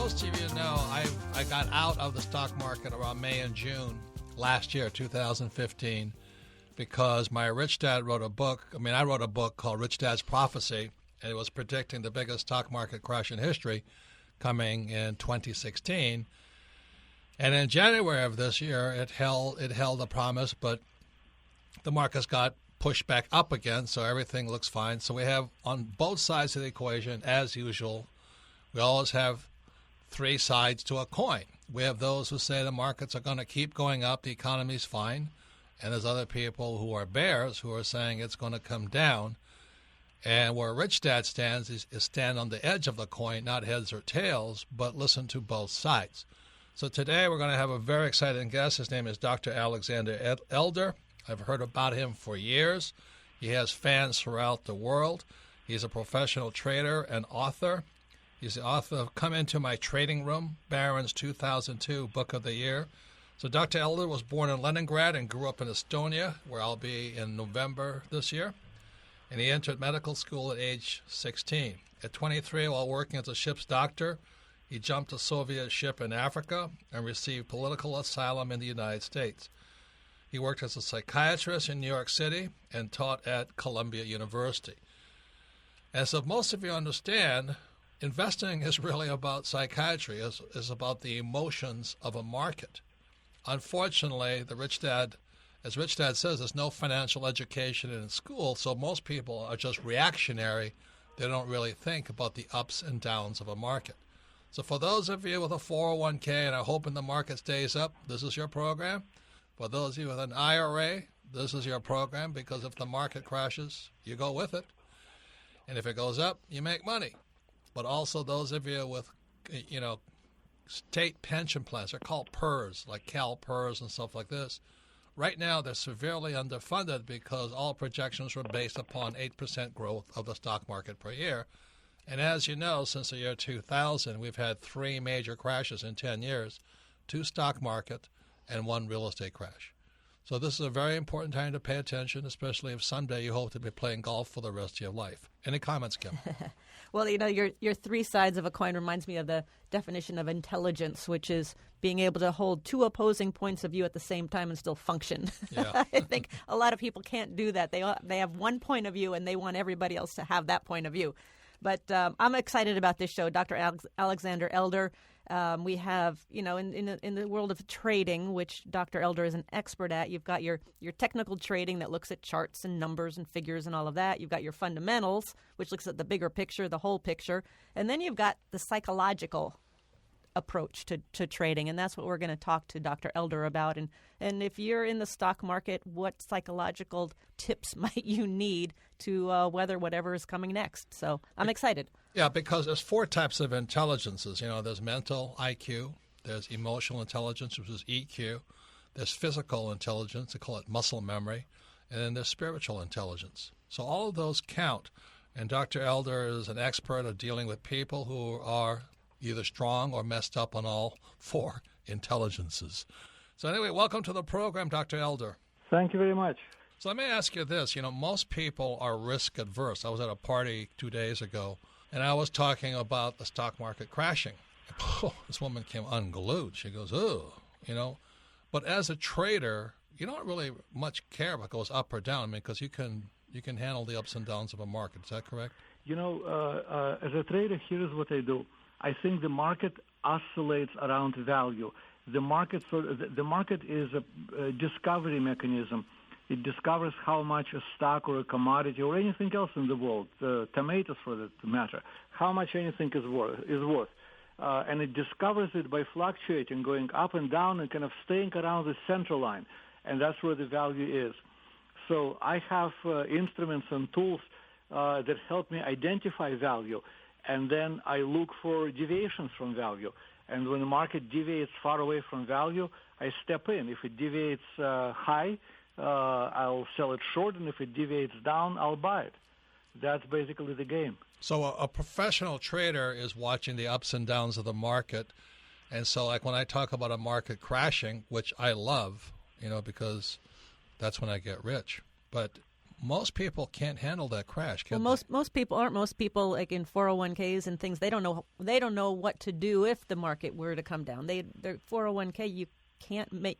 most of you know, I got out of the stock market around May and June last year, 2015, because my rich dad wrote a book. I wrote a book called Rich Dad's Prophecy, and it was predicting the biggest stock market crash in history coming in 2016. And in January of this year, it held the promise, but the markets got pushed back up again, so everything looks fine. So we have on both sides of the equation, as usual, we always have three sides to a coin. We have those who say the markets are going to keep going up, the economy's fine, and there's other people who are bears who are saying it's going to come down. And where Rich Dad stands is stand on the edge of the coin, not heads or tails, but listen to both sides. So today we're going to have a very exciting guest. His name is Dr. Alexander Elder. I've heard about him for years. He has fans throughout the world. He's a professional trader and author. He's the author of Come Into My Trading Room, Barron's 2002 Book of the Year. So Dr. Elder was born in Leningrad and grew up in Estonia, where I'll be in November this year. And he entered medical school at age 16. At 23, while working as a ship's doctor, he jumped a Soviet ship in Africa and received political asylum in the United States. He worked as a psychiatrist in New York City and taught at Columbia University. As most of you understand, investing is really about psychiatry, is about the emotions of a market. Unfortunately, as Rich Dad says, there's no financial education in school, so most people are just reactionary. They don't really think about the ups and downs of a market. So for those of you with a 401k and are hoping the market stays up, this is your program. For those of you with an IRA, this is your program, because if the market crashes, you go with it. And if it goes up, you make money. But also those of you with, state pension plans, they're called PERS, like CalPERS and stuff like this. Right now, they're severely underfunded because all projections were based upon 8% growth of the stock market per year. And as you know, since the year 2000, we've had three major crashes in 10 years, 2 stock market and 1 real estate crash. So this is a very important time to pay attention, especially if someday you hope to be playing golf for the rest of your life. Any comments, Kim? Well, your three sides of a coin reminds me of the definition of intelligence, which is being able to hold 2 opposing points of view at the same time and still function. Yeah. I think a lot of people can't do that. They have one point of view and they want everybody else to have that point of view. But I'm excited about this show. Dr. Alexander Elder. We have, in the world of trading, which Dr. Elder is an expert at, you've got your technical trading that looks at charts and numbers and figures and all of that. You've got your fundamentals, which looks at the bigger picture, the whole picture. And then you've got the psychological approach to trading, and that's what we're going to talk to Dr. Elder about. And if you're in the stock market, what psychological tips might you need to weather whatever is coming next? So I'm excited. Yeah, because there's 4 types of intelligences. There's mental IQ, there's emotional intelligence, which is EQ, there's physical intelligence, they call it muscle memory, and then there's spiritual intelligence. So all of those count, and Dr. Elder is an expert at dealing with people who are either strong or messed up on all 4 intelligences. So anyway, welcome to the program, Dr. Elder. Thank you very much. So let me ask you this. Most people are risk adverse. I was at a party 2 days ago, and I was talking about the stock market crashing. This woman came unglued. She goes, But as a trader, you don't really much care if it goes up or down, because you can handle the ups and downs of a market. Is that correct? As a trader, here's what I do. I think the market oscillates around value. The market is a discovery mechanism. It discovers how much a stock or a commodity or anything else in the world, tomatoes for that matter, how much anything is worth. And it discovers it by fluctuating, going up and down and kind of staying around the center line. And that's where the value is. So I have instruments and tools that help me identify value. And then I look for deviations from value. And when the market deviates far away from value, I step in. If it deviates high, I'll sell it short, and if it deviates down, I'll buy it. That's basically the game. So a professional trader is watching the ups and downs of the market. And so like when I talk about a market crashing, which I love, because that's when I get rich. But most people can't handle that crash, can Well, most people aren't. Most people, like in 401ks and things, they don't know what to do if the market were to come down. Their 401k,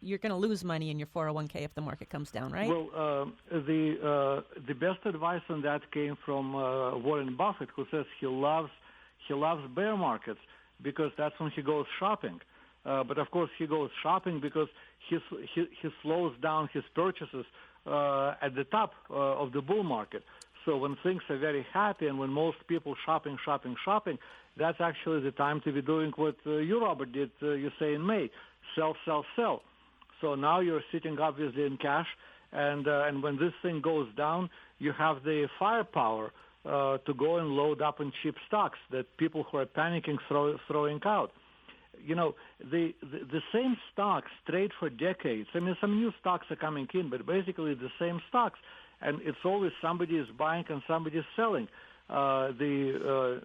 you're going to lose money in your 401k if the market comes down, right? Well, the best advice on that came from Warren Buffett, who says he loves bear markets because that's when he goes shopping. But of course, he goes shopping because he slows down his purchases at the top of the bull market. So when things are very happy and when most people shopping, that's actually the time to be doing what you, Robert, did, you say in May, sell. So now you're sitting obviously in cash, and when this thing goes down, you have the firepower to go and load up in cheap stocks that people who are panicking throwing out. You know, the same stocks trade for decades. I mean, some new stocks are coming in, but basically the same stocks. And it's always somebody is buying and somebody is selling. The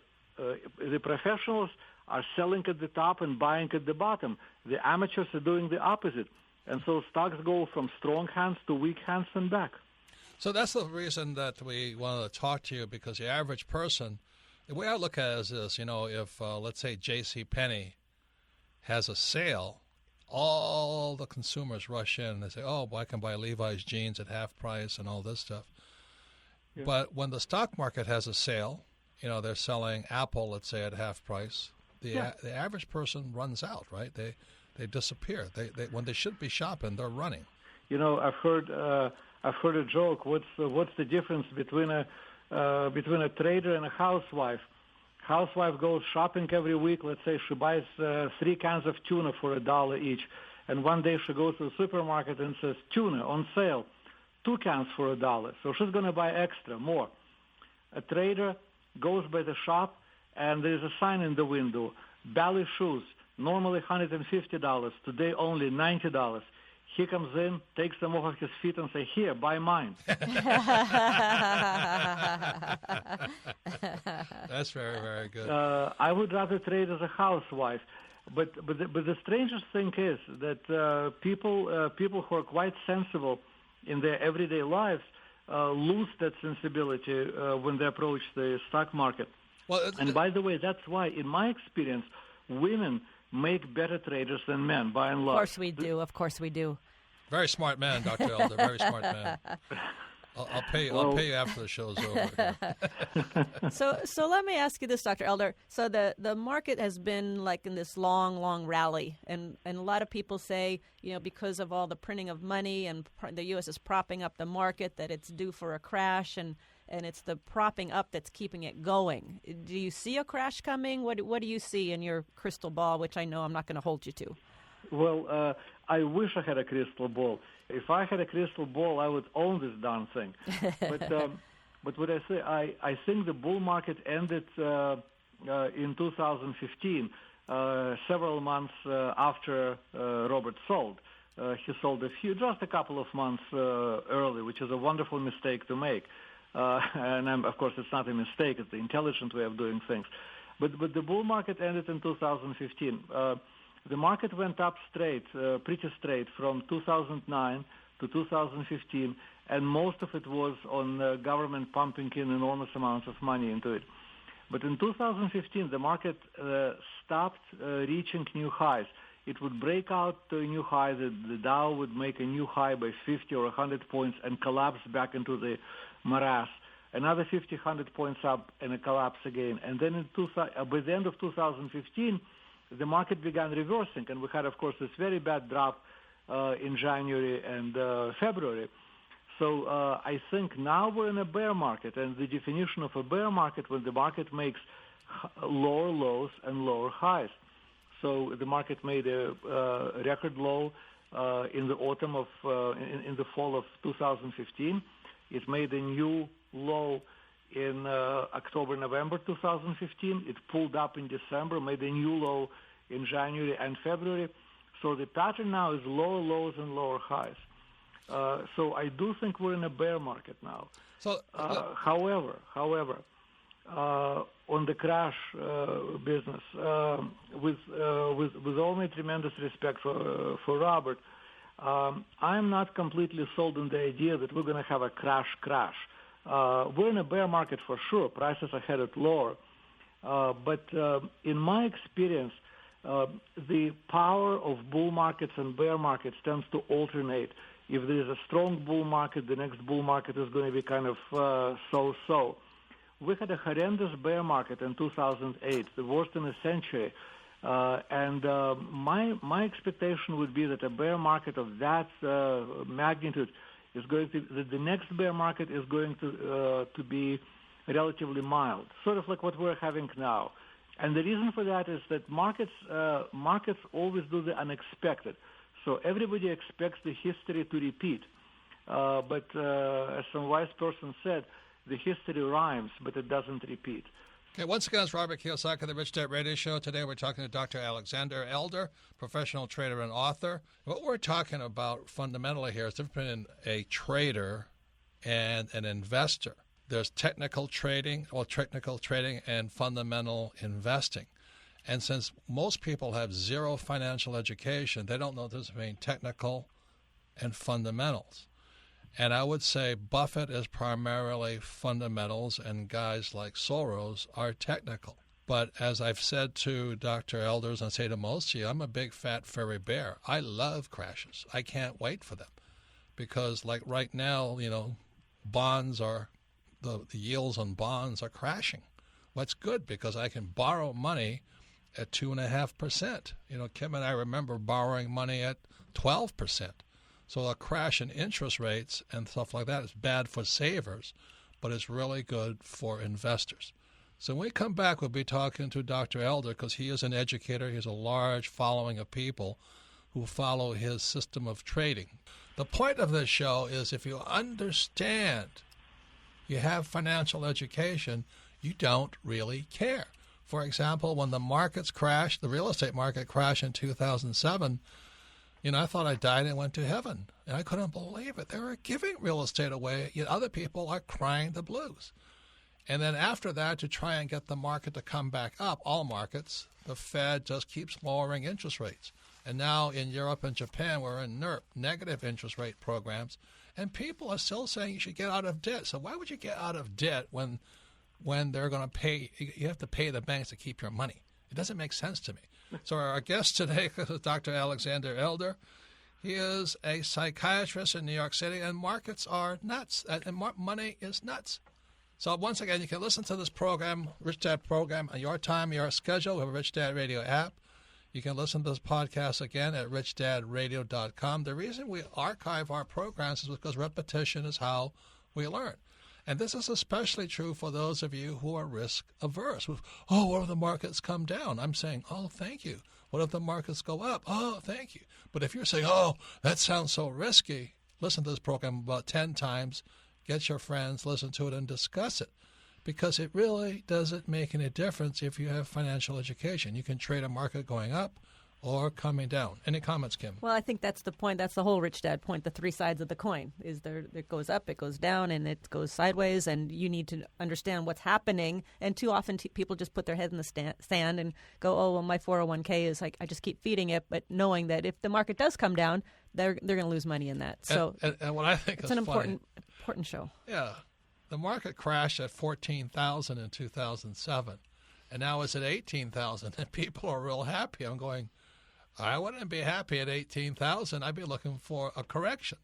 professionals are selling at the top and buying at the bottom. The amateurs are doing the opposite. And so stocks go from strong hands to weak hands and back. So that's the reason that we wanted to talk to you, because the average person, the way I look at it is this, you know, if, let's say, J.C. Penney has a sale, all the consumers rush in and they say, oh, well, I can buy Levi's jeans at half price and all this stuff. Yeah. But when the stock market has a sale, you know, they're selling Apple, let's say, at half price, the average person runs out, right? They disappear. They when they should be shopping, they're running. You know, I've heard a joke. What's the difference between a trader and a housewife? Housewife goes shopping every week. Let's say she buys 3 cans of tuna for $1 each. And one day she goes to the supermarket and says, tuna on sale, 2 cans for $1. So she's going to buy extra, more. A trader goes by the shop, and there's a sign in the window, Bally shoes, normally $150, today only $90. He comes in, takes them off of his feet and says, here, buy mine. That's very, very good. I would rather trade as a housewife. But the strangest thing is that people who are quite sensible in their everyday lives lose that sensibility when they approach the stock market. Well, and by the way, that's why, in my experience, women make better traders than men, by and large. Of course we do. Very smart man, Dr. Elder, very smart man. I'll pay you after the show's over. So let me ask you this, Dr. Elder. So the market has been like in this long rally, and a lot of people say, you know, because of all the printing of money and the U.S. is propping up the market, that it's due for a crash, and it's the propping up that's keeping it going. Do you see a crash coming? What do you see in your crystal ball, which I know I'm not going to hold you to? Well, I wish I had a crystal ball. If I had a crystal ball, I would own this darn thing. But what I say, I think the bull market ended in 2015, several months after Robert sold. He sold just a couple of months early, which is a wonderful mistake to make. And of course, it's not a mistake; it's the intelligent way of doing things. But the bull market ended in 2015. The market went up pretty straight, from 2009 to 2015, and most of it was on government pumping in enormous amounts of money into it. But in 2015, the market stopped reaching new highs. It would break out to a new high. The Dow would make a new high by 50 or 100 points and collapse back into the morass. Another 50, 100 points up and a collapse again. And then by the end of 2015, the market began reversing, and we had, of course, this very bad drop in January and February. So I think now we're in a bear market, and the definition of a bear market when the market makes lower lows and lower highs. So the market made a record low in the autumn of in the fall of 2015. It made a new low in October, November 2015. It pulled up in December, made a new low in January and February. So the pattern now is lower lows and lower highs. So I do think we're in a bear market now. So, however, on the crash business, with all my tremendous respect for Robert, I'm not completely sold on the idea that we're going to have a crash. We're in a bear market for sure. Prices are headed lower. But in my experience, the power of bull markets and bear markets tends to alternate. If there is a strong bull market, the next bull market is going to be kind of so-so. We had a horrendous bear market in 2008, the worst in a century. And my expectation would be that a bear market of that magnitude is going to, that the next bear market is going to be relatively mild, sort of like what we're having now. And the reason for that is that markets always do the unexpected. So everybody expects the history to repeat. But as some wise person said, the history rhymes, but it doesn't repeat. Okay, once again, it's Robert Kiyosaki of the Rich Dad Radio Show. Today we're talking to Dr. Alexander Elder, professional trader and author. What we're talking about fundamentally here is different between a trader and an investor. There's technical trading and fundamental investing. And since most people have zero financial education, they don't know the difference between technical and fundamentals. And I would say Buffett is primarily fundamentals, and guys like Soros are technical. But as I've said to Dr. Elders, and I say to most of you, I'm a big fat furry bear. I love crashes. I can't wait for them. Because like right now, bonds are, the yields on bonds are crashing. Well, that's good because I can borrow money at 2.5%. Kim and I remember borrowing money at 12%. So a crash in interest rates and stuff like that is bad for savers, but it's really good for investors. So when we come back, we'll be talking to Dr. Elder because he is an educator. He has a large following of people who follow his system of trading. The point of this show is if you understand you have financial education, you don't really care. For example, when the markets crashed, the real estate market crashed in 2007, I thought I died and went to heaven. And I couldn't believe it. They were giving real estate away, yet other people are crying the blues. And then after that, to try and get the market to come back up, all markets, the Fed just keeps lowering interest rates. And now in Europe and Japan, we're in NIRP, negative interest rate programs, and people are still saying you should get out of debt. So why would you get out of debt when they're going to pay? You have to pay the banks to keep your money. It doesn't make sense to me. So our guest today is Dr. Alexander Elder. He is a psychiatrist in New York City, and markets are nuts, and money is nuts. So once again, you can listen to this program, Rich Dad program, on your time, your schedule. We have a Rich Dad Radio app. You can listen to this podcast again at richdadradio.com. The reason we archive our programs is because repetition is how we learn. And this is especially true for those of you who are risk averse. What if the markets come down? I'm saying, thank you. What if the markets go up? Thank you. But if you're saying, that sounds so risky, listen to this program about 10 times, get your friends, listen to it, and discuss it. Because it really doesn't make any difference if you have financial education. You can trade a market going up or coming down. Any comments, Kim? Well, I think that's the point. That's the whole Rich Dad point. The three sides of the coin is there. It goes up, it goes down, and it goes sideways. And you need to understand what's happening. And too often people just put their head in the sand and go, my 401k is like I just keep feeding it, but knowing that if the market does come down, they're going to lose money in that. So and what I think it's an important show. Yeah, the market crashed at 14,000 in 2007, and now it's at 18,000, and people are real happy. I'm going, I wouldn't be happy at 18,000. I'd be looking for a correction.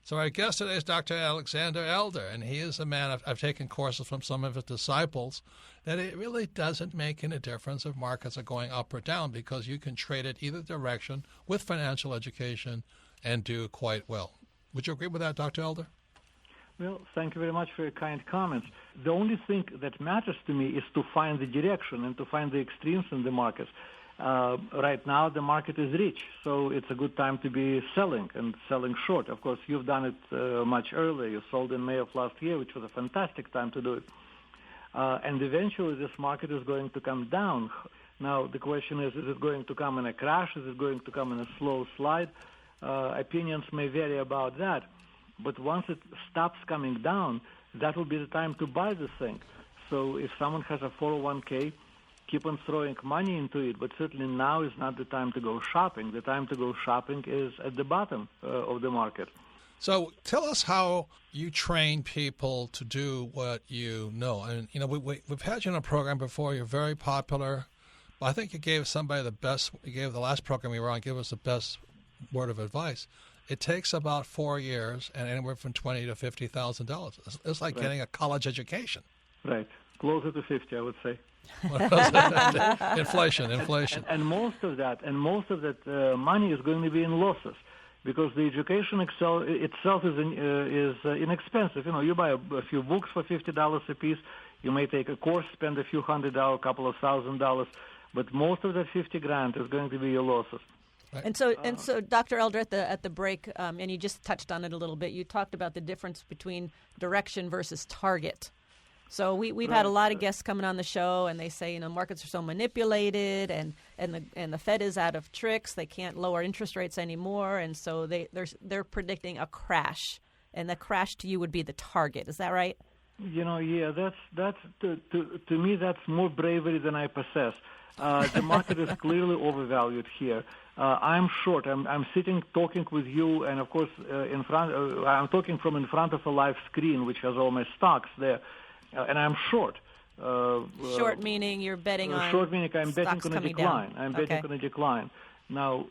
So our guest today is Dr. Alexander Elder, and he is a man, I've taken courses from some of his disciples, that it really doesn't make any difference if markets are going up or down because you can trade it either direction with financial education and do quite well. Would you agree with that, Dr. Elder? Well, thank you very much for your kind comments. The only thing that matters to me is to find the direction and to find the extremes in the markets. Right now, the market is rich, so it's a good time to be selling and selling short. Of course, you've done it much earlier. You sold in May of last year, which was a fantastic time to do it. And eventually, this market is going to come down. Now, the question is it going to come in a crash? Is it going to come in a slow slide? Opinions may vary about that. But once it stops coming down, that will be the time to buy this thing. So if someone has a 401k keep on throwing money into it, but certainly now is not the time to go shopping. The time to go shopping is at the bottom of the market. So tell us how you train people to do what you know. And, we've had you on a program before. You're very popular. But I think you gave somebody you gave the last program we were on, give us the best word of advice. It takes about 4 years and anywhere from $20,000 to $50,000. It's like getting a college education. Right. Closer to 50, I would say. Inflation. And most of that money is going to be in losses, because the education itself is inexpensive. You buy a few books for $50 a piece. You may take a course, spend a few $100, a couple of $1,000, but most of that $50,000 is going to be your losses. Right. And so, Dr. Elder, at the break, and you just touched on it a little bit. You talked about the difference between direction versus target. So we've had a lot of guests coming on the show, and they say markets are so manipulated, and the Fed is out of tricks. They can't lower interest rates anymore, and so they're predicting a crash, and the crash to you would be the target. Is that right? Yeah, that's to me that's more bravery than I possess. The market is clearly overvalued here. I'm short. I'm sitting talking with you, and of course I'm talking from in front of a live screen which has all my stocks there. And I'm short. Short meaning you're betting on. Short meaning I'm betting on a decline. Down. I'm betting on a decline. Now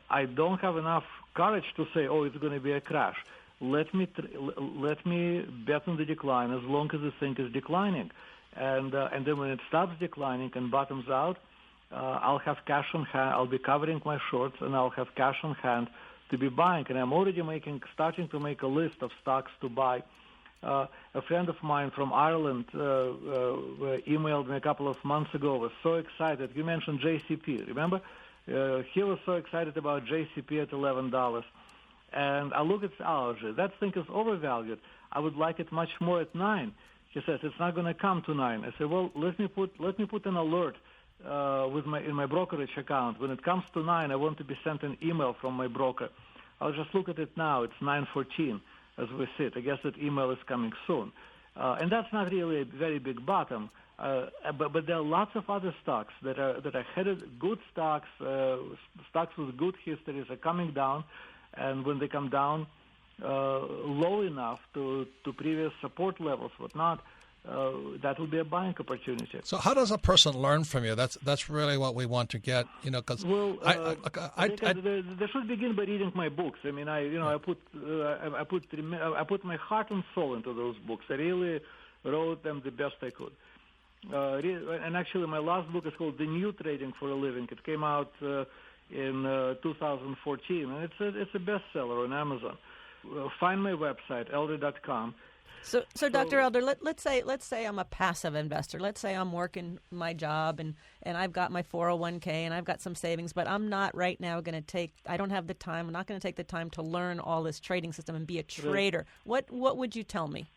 I don't have enough courage to say, it's going to be a crash. Let me bet on the decline as long as the thing is declining, and then when it stops declining and bottoms out, I'll have cash on hand. I'll be covering my shorts, and I'll have cash on hand to be buying. And I'm already starting to make a list of stocks to buy. A friend of mine from Ireland emailed me a couple of months ago, was so excited. You mentioned JCP, remember? He was so excited about JCP at $11. And I look at that thing is overvalued. I would like it much more at 9. He says, it's not going to come to 9. I said, well, let me put an alert in my brokerage account. When it comes to 9, I want to be sent an email from my broker. I'll just look at it now. It's 9:14. As we sit. I guess that email is coming soon. And that's not really a very big bottom. But there are lots of other stocks that are headed, good stocks, stocks with good histories are coming down. And when they come down low enough to previous support levels, whatnot, that will be a buying opportunity. So how does a person learn from you? That's really what we want to get, because they should begin by reading my books. I mean, I put my heart and soul into those books. I really wrote them the best I could. And actually, my last book is called The New Trading for a Living. It came out in 2014, and it's a bestseller on Amazon. Find my website, elder.com. So Dr. Elder, let's say I'm a passive investor. Let's say I'm working my job and I've got my 401k and I've got some savings, but I'm not right now I don't have the time. I'm not going to take the time to learn all this trading system and be a trader. Right. What would you tell me?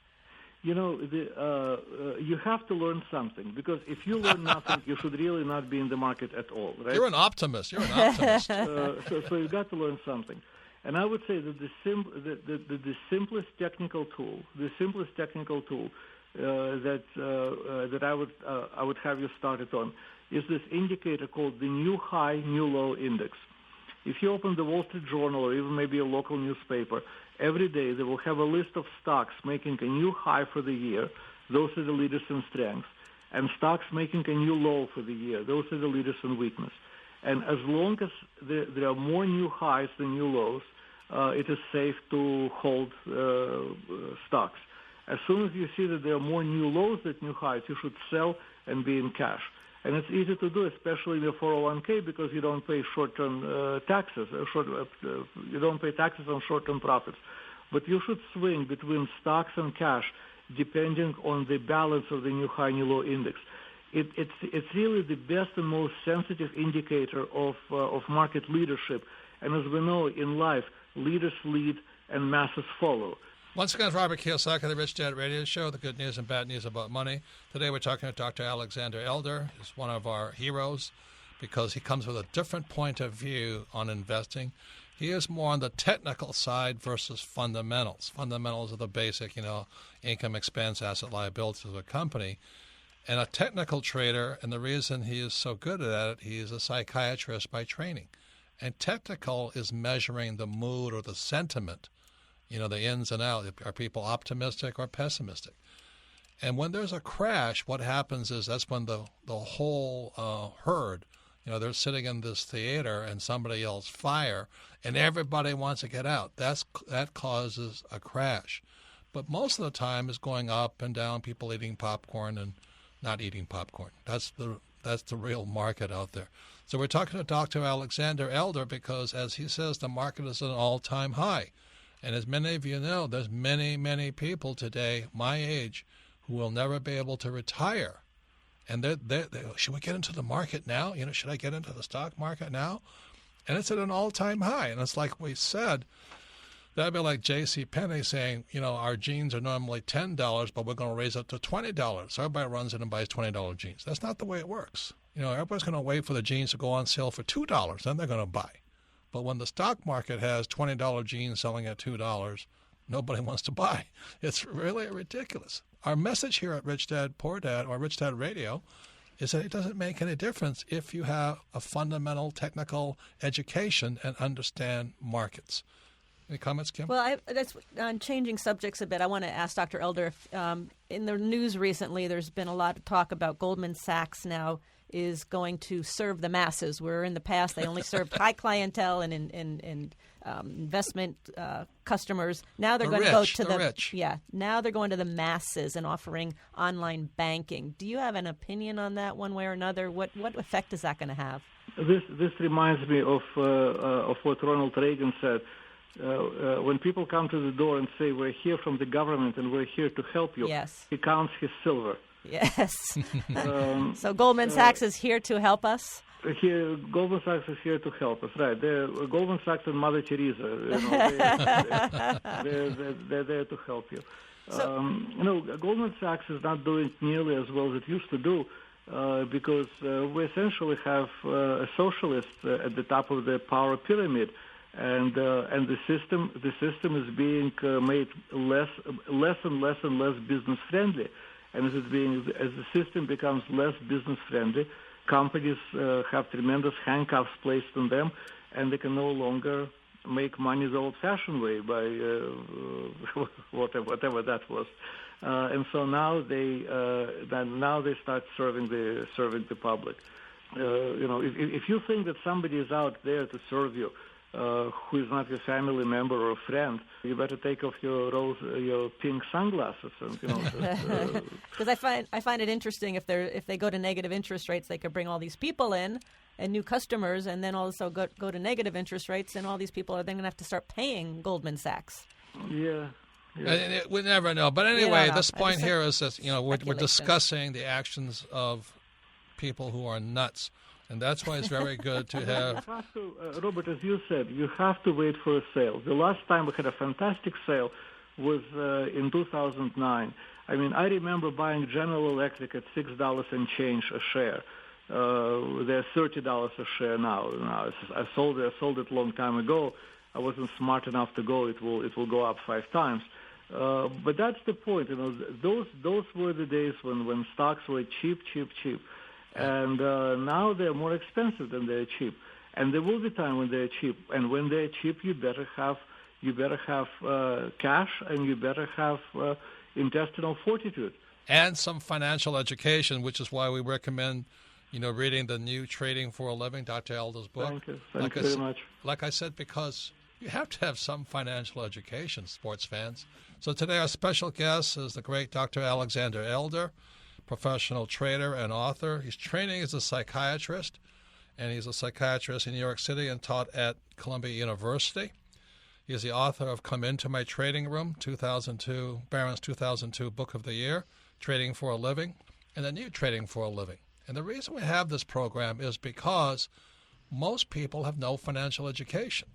You have to learn something, because if you learn nothing, you should really not be in the market at all, right? You're an optimist. So you've got to learn something. And I would say that the simplest technical tool that I would have you started on is this indicator called the New High, New Low Index. If you open the Wall Street Journal or even maybe a local newspaper, every day they will have a list of stocks making a new high for the year. Those are the leaders in strength. And stocks making a new low for the year. Those are the leaders in weakness. And as long as there are more new highs than new lows, it is safe to hold stocks. As soon as you see that there are more new lows than new highs, you should sell and be in cash. And it's easy to do, especially in your 401k, because you don't pay short-term taxes. You don't pay taxes on short-term profits. But you should swing between stocks and cash depending on the balance of the new high, new low index. It's really the best and most sensitive indicator of market leadership. And as we know in life, leaders lead and masses follow. Once again, Robert Kiyosaki, the Rich Dad Radio Show, the good news and bad news about money. Today we're talking to Dr. Alexander Elder. He's one of our heroes because he comes with a different point of view on investing. He is more on the technical side versus fundamentals. Fundamentals are the basic, income, expense, asset, liabilities of a company. And a technical trader, and the reason he is so good at it, he is a psychiatrist by training. And technical is measuring the mood or the sentiment, the ins and outs. Are people optimistic or pessimistic? And when there's a crash, what happens is that's when the whole herd, they're sitting in this theater and somebody yells fire, and everybody wants to get out. That causes a crash. But most of the time is going up and down, people eating popcorn and not eating popcorn. That's the real market out there. So we're talking to Dr. Alexander Elder because, as he says, the market is at an all-time high. And as many of you know, there's many, many people today, my age, who will never be able to retire. And they should we get into the market now? Should I get into the stock market now? And it's at an all-time high. And it's like we said, that'd be like J.C. Penney saying, our jeans are normally $10, but we're going to raise it to $20. So everybody runs in and buys $20 jeans. That's not the way it works. Everybody's going to wait for the jeans to go on sale for $2, then they're going to buy. But when the stock market has $20 jeans selling at $2, nobody wants to buy. It's really ridiculous. Our message here at Rich Dad Poor Dad, or Rich Dad Radio, is that it doesn't make any difference if you have a fundamental technical education and understand markets. Any comments, Kim? Well, on changing subjects a bit, I want to ask Dr. Elder, if, in the news recently, there's been a lot of talk about Goldman Sachs now is going to serve the masses, where in the past they only served high clientele and investment customers. Now they're going to go to the rich. Yeah. Now they're going to the masses and offering online banking. Do you have an opinion on that, one way or another? What effect is that going to have? This reminds me of what Ronald Reagan said. When people come to the door and say, "We're here from the government and we're here to help you," yes, he counts his silver. Yes. So Goldman Sachs is here to help us? Goldman Sachs is here to help us, right? Goldman Sachs and Mother Teresa, they're there to help you. Goldman Sachs is not doing nearly as well as it used to do because we essentially have a socialist at the top of the power pyramid. And the system is being made less and less business friendly, and as the system becomes less business friendly, companies have tremendous handcuffs placed on them, and they can no longer make money the old-fashioned way by whatever that was. And so now they start serving the public. If you think that somebody is out there to serve you, who is not your family member or friend, you better take off your pink sunglasses. Because I find it interesting if they go to negative interest rates, they could bring all these people in and new customers, and then also go to negative interest rates, and all these people are then going to have to start paying Goldman Sachs. Yeah. We never know. But anyway, this point here is that we're discussing the actions of people who are nuts. And that's why it's very good to have... You have to, Robert, as you said, you have to wait for a sale. The last time we had a fantastic sale was in 2009. I mean, I remember buying General Electric at $6 and change a share. They're $30 a share now. I sold it a long time ago. I wasn't smart enough to go. It will go up 5 times. But that's the point. Those were the days when stocks were cheap. And now they're more expensive than they're cheap. And there will be time when they're cheap. And when they're cheap, you better have cash, and you better have intestinal fortitude. And some financial education, which is why we recommend, reading the new Trading for a Living, Dr. Elder's book. Thank you very much. Like I said, because you have to have some financial education, sports fans. So today our special guest is the great Dr. Alexander Elder, professional trader and author. He's training as a psychiatrist, and he's a psychiatrist in New York City and taught at Columbia University. He is the author of Come Into My Trading Room, 2002, Barron's 2002 Book of the Year, Trading for a Living, and the new Trading for a Living. And the reason we have this program is because most people have no financial education.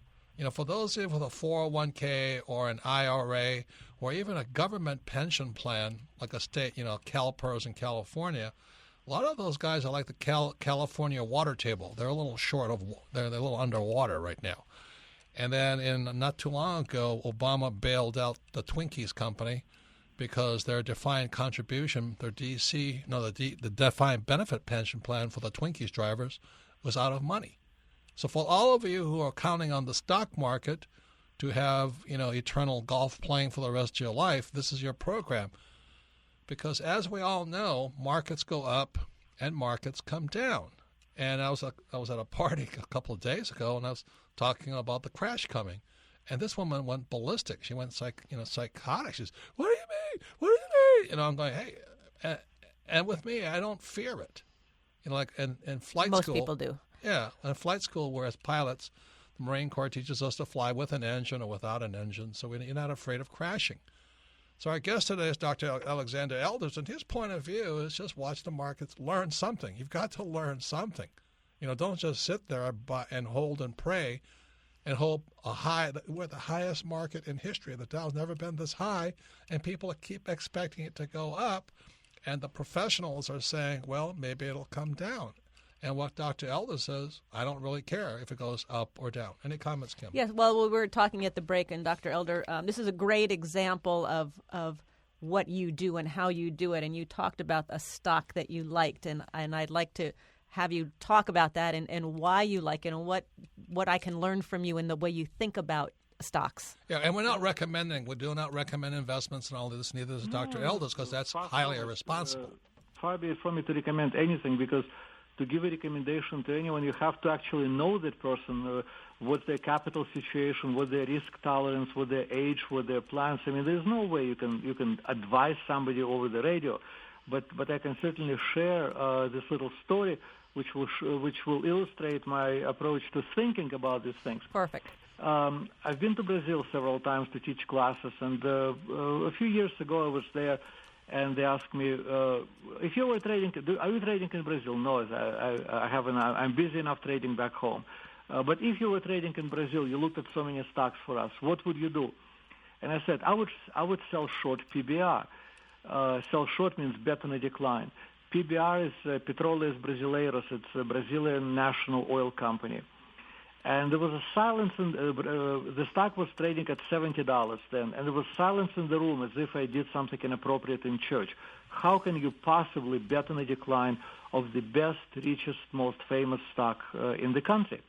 For those with a 401k or an IRA or even a government pension plan, like a state, CalPERS in California, a lot of those guys are like the California water table. They're a little they're a little underwater right now. And then not too long ago, Obama bailed out the Twinkies company, because their defined contribution, their the defined benefit pension plan for the Twinkies drivers was out of money. So for all of you who are counting on the stock market to have, eternal golf playing for the rest of your life, this is your program. Because as we all know, markets go up and markets come down. And I was at a party a couple of days ago, and I was talking about the crash coming. And this woman went ballistic. She went psychotic. She says, "What do you mean? What do you mean?" I'm going, "Hey," and with me, I don't fear it. Like in flight Most school. Most people do. Yeah, in flight school, where as pilots, the Marine Corps teaches us to fly with an engine or without an engine, so you're not afraid of crashing. So our guest today is Dr. Alexander Elders, and his point of view is just watch the markets, learn something. You've got to learn something. Don't just sit there and hold and pray and hope we're the highest market in history. The Dow's never been this high, and people keep expecting it to go up, and the professionals are saying, well, maybe it'll come down. And what Dr. Elder says, I don't really care if it goes up or down. Any comments, Kim? Yes, well, we were talking at the break, and Dr. Elder, this is a great example of what you do and how you do it. And you talked about a stock that you liked, and I'd like to have you talk about that and why you like it and what I can learn from you in the way you think about stocks. Yeah, and we do not recommend investments and all this, neither does Dr. Elders, because that's highly irresponsible. Far be it from me to recommend anything, because to give a recommendation to anyone, you have to actually know that person, what's their capital situation, what their risk tolerance, what their age, what their plans. I mean, there's no way you can advise somebody over the radio. But I can certainly share this little story, which will illustrate my approach to thinking about these things. Perfect. I've been to Brazil several times to teach classes, and a few years ago I was there. And they asked me, if you were trading, are you trading in Brazil? No, I haven't. I'm busy enough trading back home. But if you were trading in Brazil, you looked at so many stocks for us, what would you do? And I said, I would sell short PBR. Sell short means bet on a decline. PBR is Petróleos Brasileiros. It's a Brazilian national oil company. And there was a silence, the stock was trading at $70 then, and there was silence in the room as if I did something inappropriate in church. How can you possibly bet on a decline of the best, richest, most famous stock in the country?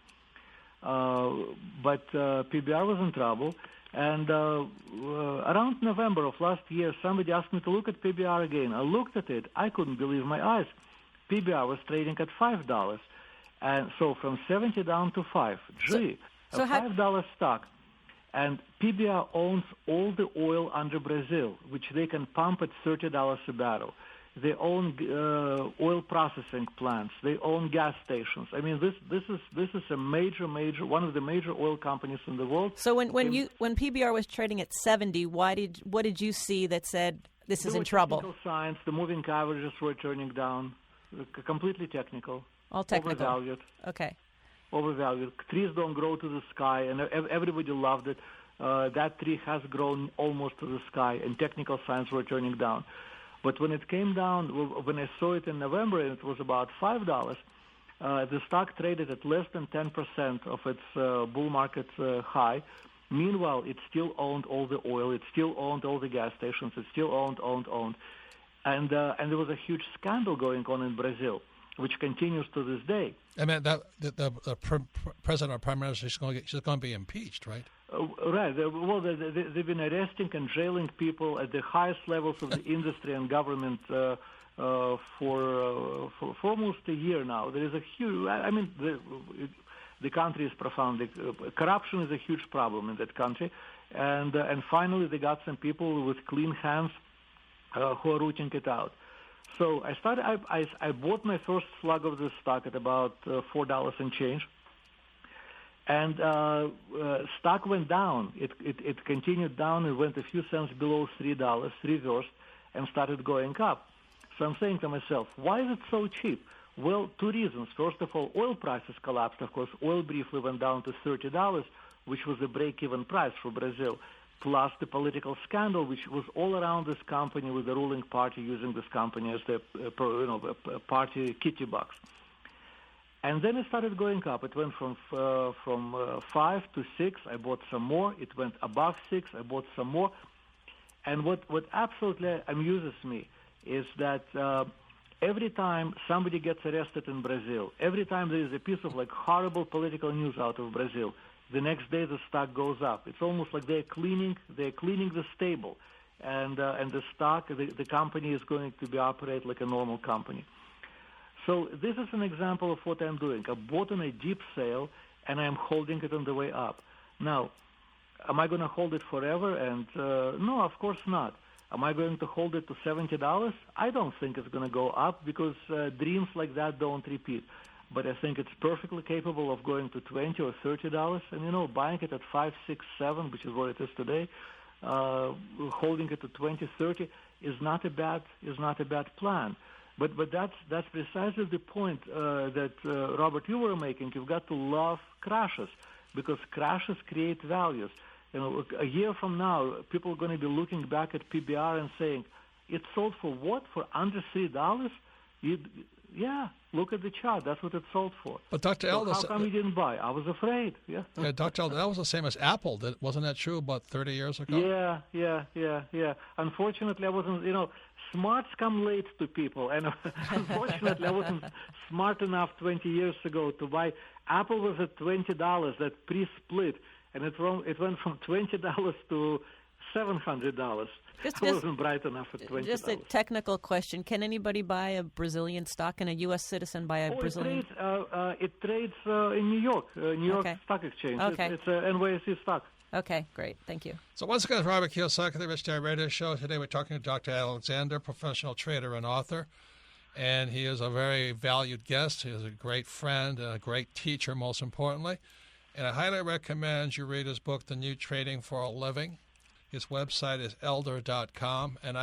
But PBR was in trouble, and around November of last year, somebody asked me to look at PBR again. I looked at it. I couldn't believe my eyes. PBR was trading at $5. And so from 70 down to 5. Gee, so a $5 stock. And PBR owns all the oil under Brazil, which they can pump at $30 a barrel. They own oil processing plants. They own gas stations. I mean, this is a major one of the major oil companies in the world. So when PBR was trading at 70, what did you see that said this is in trouble? Technical signs. The moving averages were turning down. Completely technical. All technical. Overvalued. Okay. Overvalued. Trees don't grow to the sky, and everybody loved it. That tree has grown almost to the sky, and technical signs were turning down. But when it came down, when I saw it in November, and it was about $5, the stock traded at less than 10% of its bull market high. Meanwhile, it still owned all the oil. It still owned all the gas stations. It still owned. And there was a huge scandal going on in Brazil, which continues to this day. I mean, the president or prime minister, she's going to be impeached, right? Right. Well, they've been arresting and jailing people at the highest levels of the industry and government for almost a year now. There is a huge. I mean, the country is profoundly. Corruption is a huge problem in that country, and finally they got some people with clean hands who are rooting it out. So I bought my first slug of this stock at about $4 and change, and stock went down. It continued down. It went a few cents below $3, reversed, and started going up. So I'm saying to myself, why is it so cheap? Well, two reasons. First of all, oil prices collapsed. Of course, oil briefly went down to $30, which was the break-even price for Brazil, plus the political scandal, which was all around this company, with the ruling party using this company as the party kitty box. And then it started going up. It went from 5 to 6. I bought some more. It went above 6. I bought some more. And what absolutely amuses me is that every time somebody gets arrested in Brazil, every time there is a piece of horrible political news out of Brazil, the next day the stock goes up. It's almost like they're cleaning the stable, and the stock, the company is going to be operate like a normal company. So this is an example of what I'm doing. I bought on a deep sale, and I'm holding it on the way up. Now, am I going to hold it forever? And no, of course not. Am I going to hold it to $70? I don't think it's going to go up because dreams like that don't repeat. But I think it's perfectly capable of going to $20 or $30. And, buying it at 5, 6, 7, which is what it is today, holding it to 20, 30 is not a bad plan. But that's precisely the point that, Robert, you were making. You've got to love crashes because crashes create values. A year from now, people are going to be looking back at PBR and saying, it sold for what? For under $3? Yeah, look at the chart. That's what it sold for. But Dr. Elder, how come you didn't buy? I was afraid. Yeah. Yeah, Dr. Elder, that was the same as Apple. Wasn't that true about 30 years ago? Yeah. Unfortunately, I wasn't, smarts come late to people. And unfortunately, I wasn't smart enough 20 years ago to buy. Apple was at $20, that pre-split. And it went from $20 to $700. I wasn't bright enough at $20. Just a technical question: can anybody buy a Brazilian stock? Can a U.S. citizen buy a Brazilian? It trades in New York Stock Exchange. Okay. It's a NYSE stock. Okay, great. Thank you. So once again, Robert Kiyosaki, the Rich Dad Radio Show. Today we're talking to Dr. Alexander, professional trader and author. And he is a very valued guest. He is a great friend and a great teacher, most importantly. And I highly recommend you read his book, The New Trading for a Living. His website is elder.com. And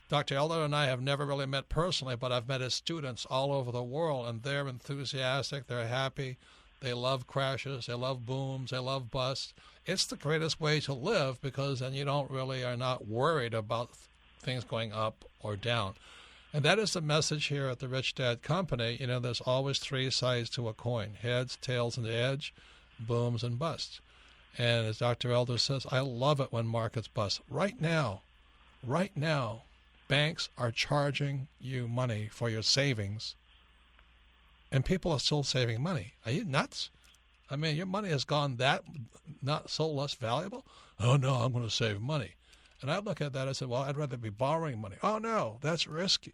Dr. Elder and I have never really met personally, but I've met his students all over the world, and they're enthusiastic, they're happy, they love crashes, they love booms, they love busts. It's the greatest way to live because then you are not worried about things going up or down. And that is the message here at the Rich Dad Company. There's always three sides to a coin: heads, tails, and the edge, booms and busts. And as Dr. Elder says, I love it when markets bust. Right now, banks are charging you money for your savings, and people are still saving money. Are you nuts? I mean, your money has gone not so less valuable? Oh, no, I'm going to save money. And I look at that, I said, well, I'd rather be borrowing money. Oh, no, that's risky.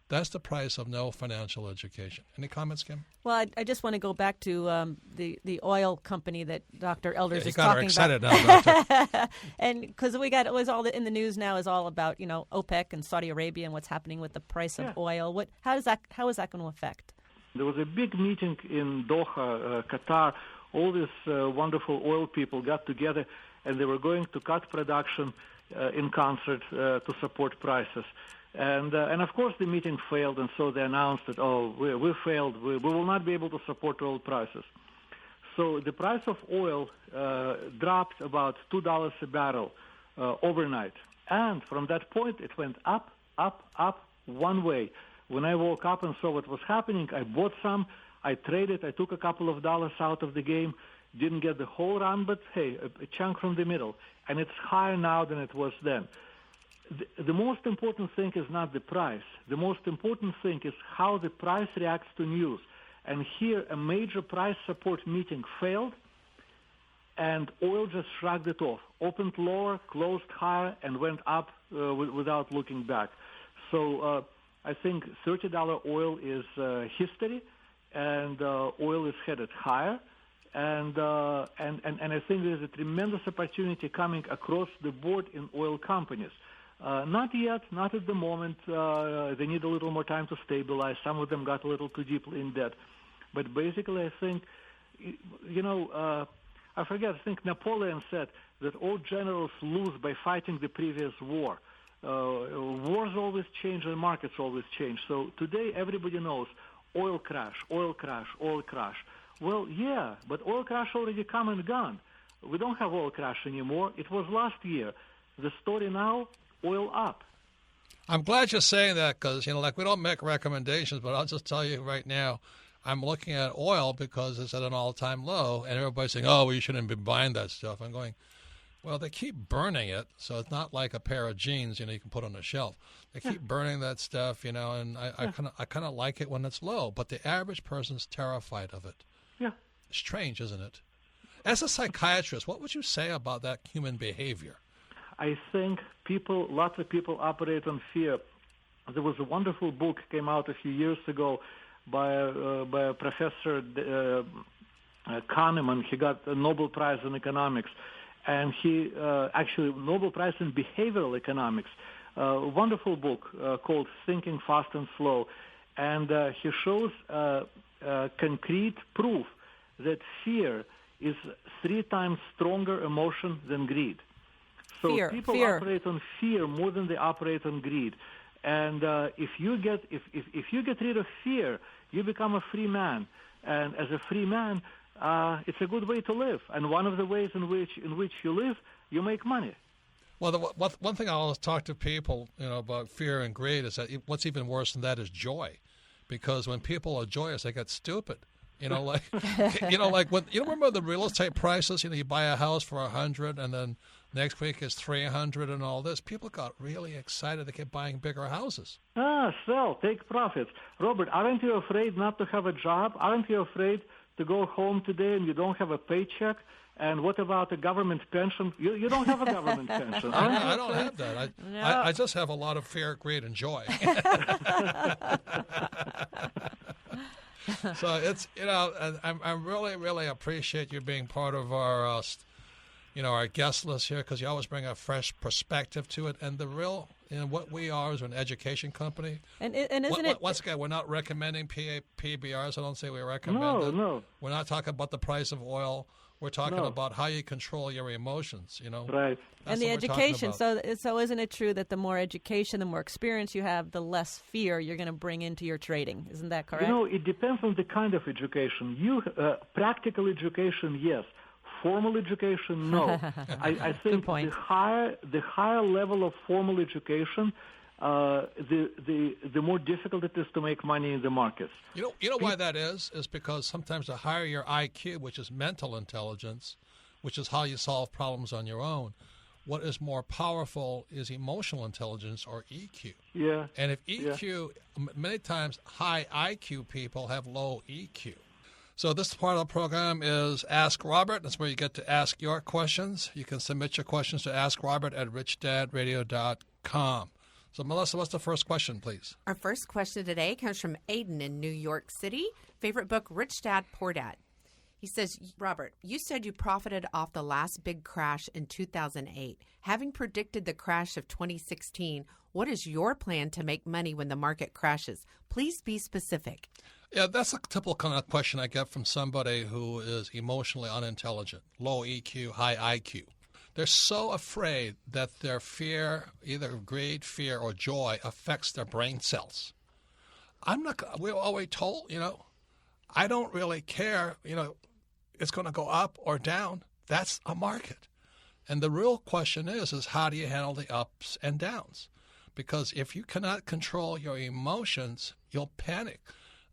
That's the price of no financial education. Any comments, Kim? Well, I just want to go back to the oil company that Dr. Elders is talking about. You got her excited now, Doctor. And because it was all in the news now is all about OPEC and Saudi Arabia and what's happening with the price of oil. How is that going to affect? There was a big meeting in Doha, Qatar. All these wonderful oil people got together, and they were going to cut production in concert to support prices. And of course the meeting failed, and so they announced that, we failed. We will not be able to support oil prices. So the price of oil dropped about $2 a barrel overnight. And from that point, it went up, one way. When I woke up and saw what was happening, I bought some. I traded. I took a couple of dollars out of the game. Didn't get the whole run, but, hey, a chunk from the middle. And it's higher now than it was then. The most important thing is not the price. The most important thing is how the price reacts to news. And here, a major price support meeting failed, and oil just shrugged it off. Opened lower, closed higher, and went up without looking back. So I think $30 oil is history, and oil is headed higher. And I think there's a tremendous opportunity coming across the board in oil companies. Not yet, not at the moment. They need a little more time to stabilize. Some of them got a little too deeply in debt. But basically, I think, I think Napoleon said that all generals lose by fighting the previous war. Wars always change and markets always change. So today everybody knows oil crash, oil crash, oil crash. Well, yeah, but oil crash already come and gone. We don't have oil crash anymore. It was last year. The story now, oil up. I'm glad you're saying that because, we don't make recommendations, but I'll just tell you right now, I'm looking at oil because it's at an all-time low, and everybody's saying, oh, well, you shouldn't be buying that stuff. I'm going, Well, they keep burning it, so it's not like a pair of jeans, you can put on a shelf. They keep burning that stuff, and I kind of like it when it's low, but the average person's terrified of it. Yeah. Strange, isn't it? As a psychiatrist, what would you say about that human behavior? I think lots of people operate on fear. There was a wonderful book came out a few years ago by a professor Kahneman. He got a Nobel Prize in economics, and he actually Nobel Prize in behavioral economics. A wonderful book called Thinking Fast and Slow, and he shows concrete proof that fear is 3 times stronger emotion than greed. So people operate on fear more than they operate on greed. And if you get rid of fear, you become a free man. And as a free man, it's a good way to live. And one of the ways in which you live, you make money. Well, one thing I always talk to people, about fear and greed is that what's even worse than that is joy, because when people are joyous, they get stupid. Like when remember the real estate prices. You buy a house for $100, and then next week is $300, and all this. People got really excited. They kept buying bigger houses. Sell, take profits. Robert, aren't you afraid not to have a job? Aren't you afraid to go home today and you don't have a paycheck? And what about a government pension? You don't have a government pension. I don't have that. I just have a lot of fear, greed, and joy. So it's I really, really appreciate you being part of our our guest list here, because you always bring a fresh perspective to it. And the real what we are is an education company. And isn't it? Once again, we're not recommending PBRs. I don't say we recommend it. No. We're not talking about the price of oil. We're talking about how you control your emotions. Right. And the education. So isn't it true that the more education, the more experience you have, the less fear you're going to bring into your trading? Isn't that correct? It depends on the kind of education. Practical education, yes. Formal education, no. I think the higher level of formal education, the more difficult it is to make money in the markets. You know why that is? Is because sometimes the higher your IQ, which is mental intelligence, which is how you solve problems on your own, what is more powerful is emotional intelligence, or EQ. Yeah. And if EQ, many times high IQ people have low EQ. So this part of the program is Ask Robert. That's where you get to ask your questions. You can submit your questions to AskRobert@richdadradio.com. So, Melissa, what's the first question, please? Our first question today comes from Aiden in New York City. Favorite book, Rich Dad, Poor Dad. He says, Robert, you said you profited off the last big crash in 2008. Having predicted the crash of 2016, what is your plan to make money when the market crashes? Please be specific. Yeah, that's a typical kind of question I get from somebody who is emotionally unintelligent, low EQ, high IQ. They're so afraid that their fear, either greed, fear, or joy, affects their brain cells. We're always told, I don't really care, it's going to go up or down. That's a market. And the real question is how do you handle the ups and downs? Because if you cannot control your emotions, you'll panic.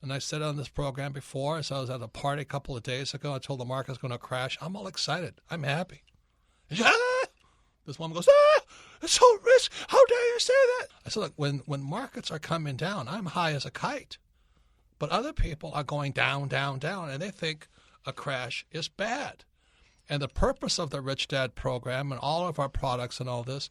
And I said on this program before, so I was at a party a couple of days ago. I told the market's going to crash. I'm all excited. I'm happy. This woman goes, it's so rich. How dare you say that? I said, look, when markets are coming down, I'm high as a kite. But other people are going down, down, down, and they think a crash is bad. And the purpose of the Rich Dad program and all of our products and all this,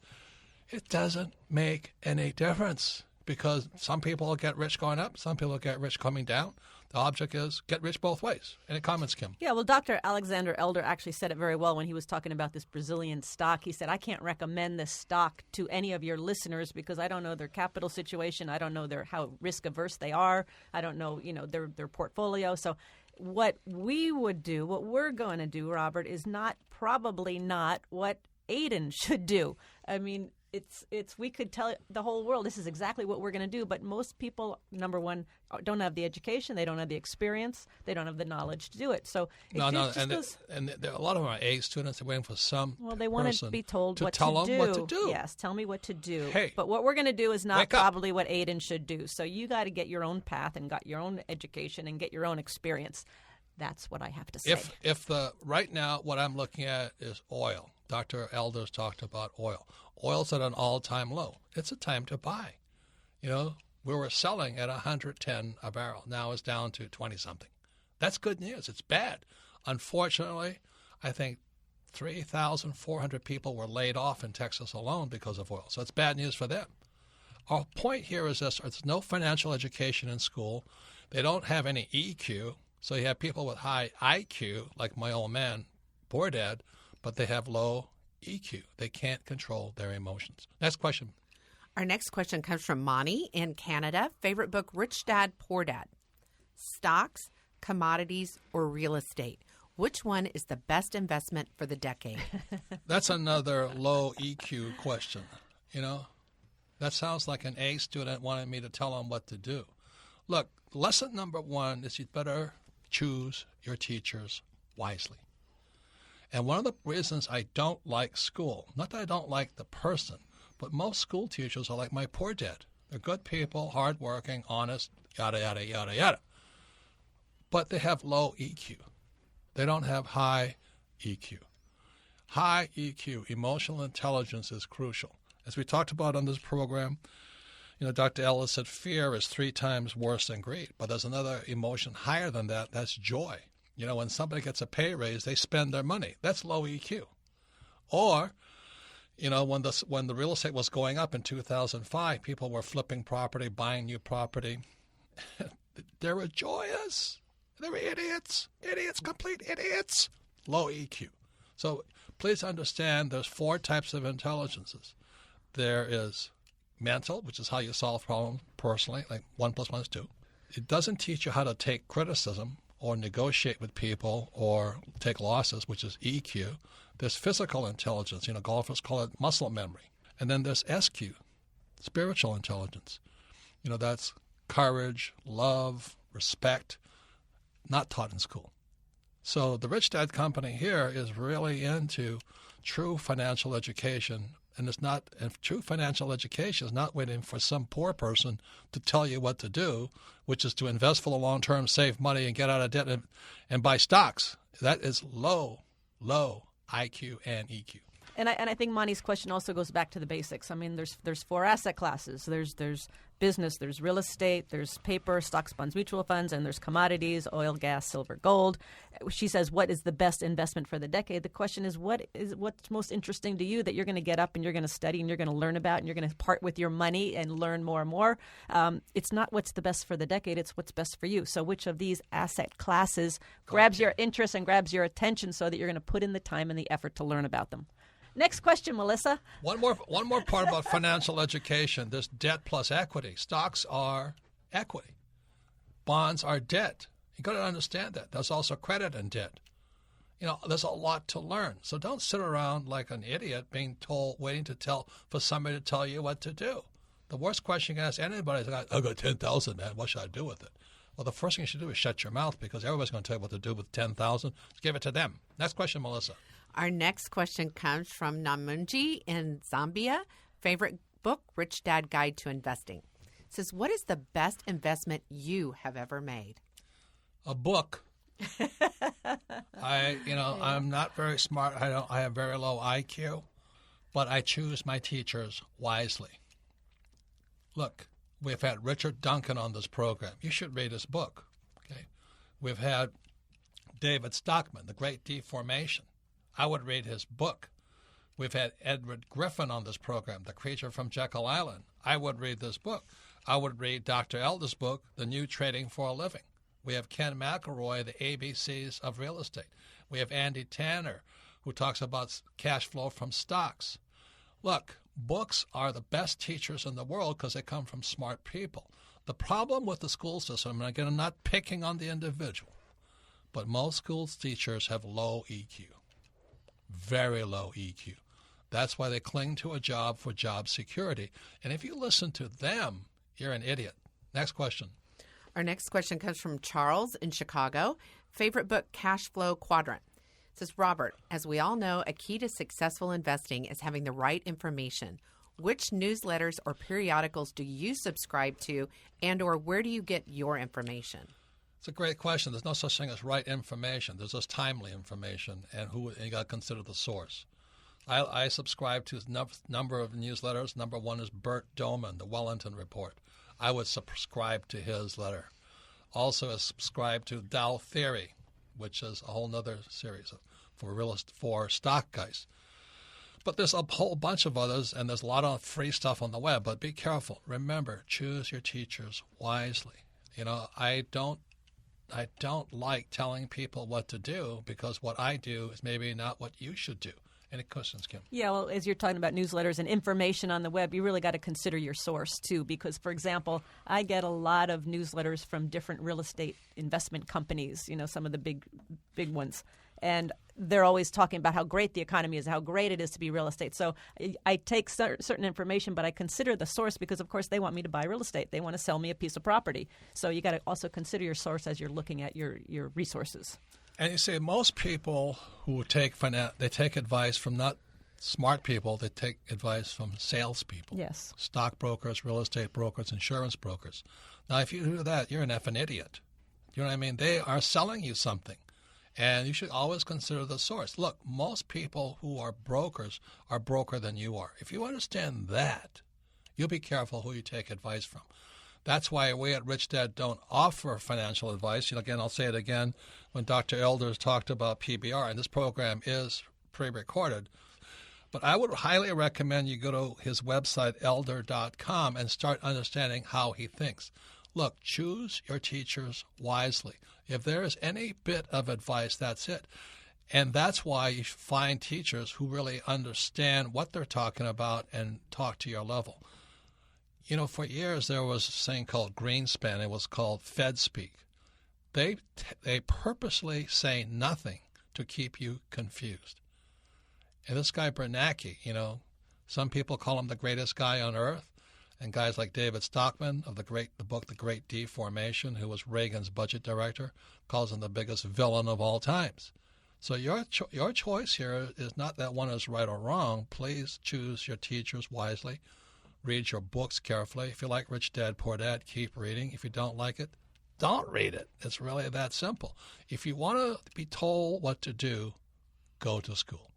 it doesn't make any difference. Because some people will get rich going up, some people will get rich coming down. The object is get rich both ways. Any comments, Kim? Yeah, well, Dr. Alexander Elder actually said it very well when he was talking about this Brazilian stock. He said, I can't recommend this stock to any of your listeners because I don't know their capital situation. I don't know how risk-averse they are. I don't know, their portfolio. So what we're going to do, Robert, is probably not what Aiden should do. I mean, we could tell the whole world this is exactly what we're going to do, but most people, number one, don't have the education, they don't have the experience, they don't have the knowledge to do it. So a lot of them are A students. They're waiting for some. Well, they want to be told to what tell to them do. what to do. Yes, tell me what to do. Hey, but what we're going to do is not probably what Aiden should do. So you got to get your own path and got your own education and get your own experience. That's what I have to say. If right now what I'm looking at is oil, Dr. Elders talked about oil. Oil's at an all-time low. It's a time to buy. You know, we were selling at 110 a barrel. Now it's down to 20-something. That's good news. It's bad. Unfortunately, I think 3,400 people were laid off in Texas alone because of oil. So it's bad news for them. Our point here is this. There's no financial education in school. They don't have any EQ. So you have people with high IQ, like my old man, poor dad, but they have low EQ. They can't control their emotions. Next question. Our next question comes from Monty in Canada. Favorite book, Rich Dad, Poor Dad. Stocks, commodities, or real estate? Which one is the best investment for the decade? That's another low EQ question. You know, that sounds like an A student wanted me to tell them what to do. Look, lesson number one is you better choose your teachers wisely. And one of the reasons I don't like school, not that I don't like the person, but most school teachers are like my poor dad. They're good people, hardworking, honest, yada, yada, yada, yada. But they have low EQ. They don't have high EQ. High EQ, emotional intelligence, is crucial. As we talked about on this program, you know, Dr. Ellis said fear is 3 times worse than greed. But there's another emotion higher than that. That's joy. You know, when somebody gets a pay raise, they spend their money. That's low EQ. Or, you know, when the real estate was going up in 2005, people were flipping property, buying new property. They were joyous. They were idiots. Idiots, complete idiots. Low EQ. So please understand there's 4 types of intelligences. There is mental, which is how you solve problems personally, like 1 + 1 is 2. It doesn't teach you how to take criticism or negotiate with people or take losses, which is EQ. There's physical intelligence. You know, golfers call it muscle memory. And then there's SQ, spiritual intelligence. You know, that's courage, love, respect, not taught in school. So the Rich Dad Company here is really into true financial education. And true financial education is not waiting for some poor person to tell you what to do, which is to invest for the long term, save money, and get out of debt and buy stocks. That is low IQ and EQ. And I think Monty's question also goes back to the basics. I mean, there's 4 asset classes. There's business, there's real estate, there's paper, stocks, bonds, mutual funds, and there's commodities, oil, gas, silver, gold. She says, what is the best investment for the decade? The question is what's most interesting to you that you're going to get up and you're going to study and you're going to learn about and you're going to part with your money and learn more and more. It's not what's the best for the decade, it's what's best for you. So which of these asset classes grabs your interest and grabs your attention so that you're going to put in the time and the effort to learn about them? Next question, Melissa. One more part about financial education. There's debt plus equity. Stocks are equity. Bonds are debt. You got to understand that. There's also credit and debt. You know, there's a lot to learn. So don't sit around like an idiot waiting for somebody to tell you what to do. The worst question you can ask anybody is, I got $10,000, man. What should I do with it? Well, the first thing you should do is shut your mouth because everybody's going to tell you what to do with $10,000. Give it to them. Next question, Melissa. Our next question comes from Namunji in Zambia. Favorite book, Rich Dad Guide to Investing. It says, what is the best investment you have ever made? A book. I'm not very smart. I have very low IQ, but I choose my teachers wisely. Look, we've had Richard Duncan on this program. You should read his book. Okay, we've had David Stockman, The Great Deformation. I would read his book. We've had Edward Griffin on this program, The Creature from Jekyll Island. I would read this book. I would read Dr. Elder's book, The New Trading for a Living. We have Ken McElroy, The ABCs of Real Estate. We have Andy Tanner, who talks about cash flow from stocks. Look, books are the best teachers in the world because they come from smart people. The problem with the school system, and again, I'm not picking on the individual, but most school teachers have low EQ. Very low EQ. That's why they cling to a job for job security. And if you listen to them, you're an idiot. Next question. Our next question comes from Charles in Chicago. Favorite book, Cash Flow Quadrant. It says, Robert, as we all know, a key to successful investing is having the right information. Which newsletters or periodicals do you subscribe to and/or where do you get your information? It's a great question. There's no such thing as right information. There's just timely information, and you got to consider the source. I subscribe to a number of newsletters. Number one is Bert Doman, the Wellington Report. I would subscribe to his letter. Also, I subscribe to Dow Theory, which is a whole other series for stock guys. But there's a whole bunch of others, and there's a lot of free stuff on the web. But be careful. Remember, choose your teachers wisely. I don't like telling people what to do, because what I do is maybe not what you should do. Any questions, Kim? Yeah, well, as you're talking about newsletters and information on the web, you really got to consider your source, too, because, for example, I get a lot of newsletters from different real estate investment companies, some of the big ones. And they're always talking about how great the economy is, how great it is to be real estate. So I take certain information, but I consider the source because, of course, they want me to buy real estate. They want to sell me a piece of property. So you got to also consider your source as you're looking at your resources. And you see, most people who take advice from not smart people. They take advice from salespeople. Yes. Stockbrokers, real estate brokers, insurance brokers. Now, if you do that, you're an effing idiot. You know what I mean? They are selling you something. And you should always consider the source. Look, most people who are brokers are broker than you are. If you understand that, you'll be careful who you take advice from. That's why we at Rich Dad don't offer financial advice. Again, I'll say it again. When Dr. Elders talked about PBR, and this program is pre-recorded, but I would highly recommend you go to his website, elder.com, and start understanding how he thinks. Look, choose your teachers wisely. If there is any bit of advice, that's it. And that's why you find teachers who really understand what they're talking about and talk to your level. For years there was a thing called Greenspan. It was called Fed speak. They purposely say nothing to keep you confused. And this guy Bernanke, some people call him the greatest guy on earth. And guys like David Stockman of the book The Great Deformation, who was Reagan's budget director, calls him the biggest villain of all times. So your choice here is not that one is right or wrong. Please choose your teachers wisely. Read your books carefully. If you like Rich Dad, Poor Dad, keep reading. If you don't like it, don't read it. It's really that simple. If you want to be told what to do, go to school.